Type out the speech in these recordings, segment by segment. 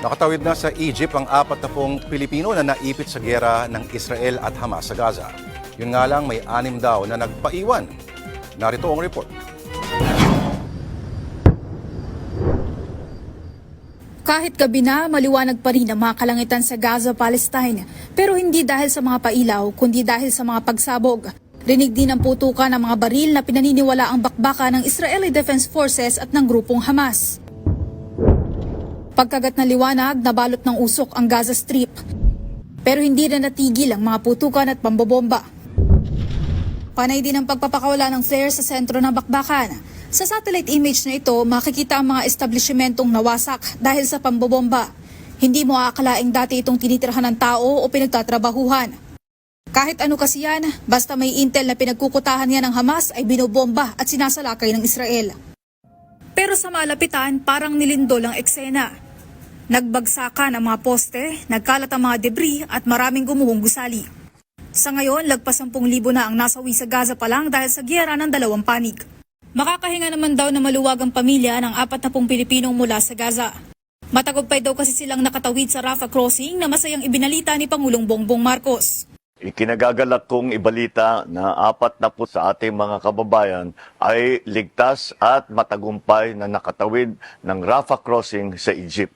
Nakatawid na sa Egypt ang 40 Pilipino na naipit sa giyera ng Israel at Hamas sa Gaza. Yun nga lang, may 6 daw na nagpaiwan. Narito ang report. Kahit gabi na, maliwanag pa rin ang mga kalangitan sa Gaza, Palestine. Pero hindi dahil sa mga pailaw, kundi dahil sa mga pagsabog. Rinig din ang putukan ng mga baril na pinaniniwala ang bakbaka ng Israeli Defense Forces at ng grupong Hamas. Pagkagat na liwanag, nabalot ng usok ang Gaza Strip. Pero hindi na natigil ang mga putukan at pambobomba. Panay din ang pagpapakawala ng flare sa sentro ng bakbakan. Sa satellite image na ito, makikita ang mga establishmentong nawasak dahil sa pambobomba. Hindi mo aakalaing dati itong tinitirhan ng tao o pinagtatrabahuhan. Kahit ano kasi yan, basta may intel na pinagkukutahan yan ng Hamas ay binobomba at sinasalakay ng Israel. Pero sa malapitan, parang nilindol ang eksena. Nagbagsakan ang mga poste, nagkalat ang mga debris at maraming gumuhong gusali. Sa ngayon, lagpas 10,000 na ang nasawi sa Gaza pa lang dahil sa giyera ng 2 panig. Makakahinga naman daw na maluwag ang pamilya ng 40 Pilipinong mula sa Gaza. Matagumpay daw kasi silang nakatawid sa Rafah Crossing na masayang ibinalita ni Pangulong Bongbong Marcos. Ikinagagalak kong ibalita na 4 na po sa ating mga kababayan ay ligtas at matagumpay na nakatawid ng Rafah Crossing sa Egypt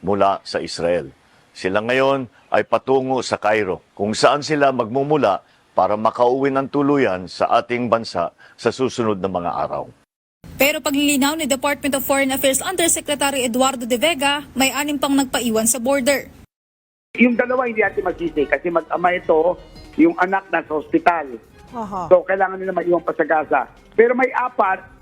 mula sa Israel. Sila ngayon ay patungo sa Cairo, kung saan sila magmumula para makauwi ng tuluyan sa ating bansa sa susunod na mga araw. Pero paglilinaw ni Department of Foreign Affairs Undersecretary Eduardo De Vega, may 6 pang nagpaiwan sa border. Yung dalawa hindi natin magsisi kasi mag-ama ito, yung anak nasa hospital. So kailangan nila maiwan pa sa Gaza. Pero may 4,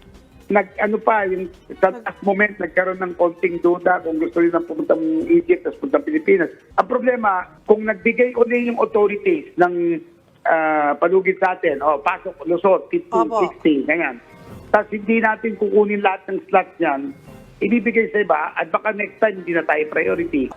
yung sa last moment nagkaroon ng konting duda kung gusto rin pumunta ng Egypt at pumunta ng Pilipinas. Ang problema, kung nagbigay uli yung authorities ng palugit sa atin, pasok, lusot, 15, 16, ganyan. Tapos hindi natin kukunin lahat ng slots niyan, ibibigay sa iba at baka next time hindi na tayo priority.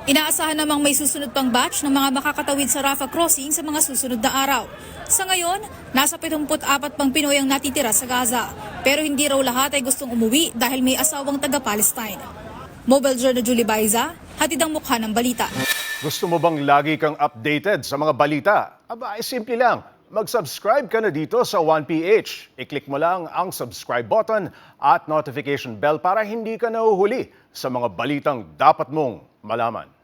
Inaasahan namang may susunod pang batch ng mga makakatawid sa Rafah Crossing sa mga susunod na araw. Sa ngayon, nasa 74 pang Pinoy ang natitira sa Gaza. Pero hindi raw lahat ay gustong umuwi dahil may asawang taga-Palestine. Mobile Journal Julie Baiza, hatid ang mukha ng balita. Gusto mo bang lagi kang updated sa mga balita? Aba, ay simple lang. Mag-subscribe ka na dito sa 1PH. I-click mo lang ang subscribe button at notification bell para hindi ka nahuhuli sa mga balitang dapat mong malaman.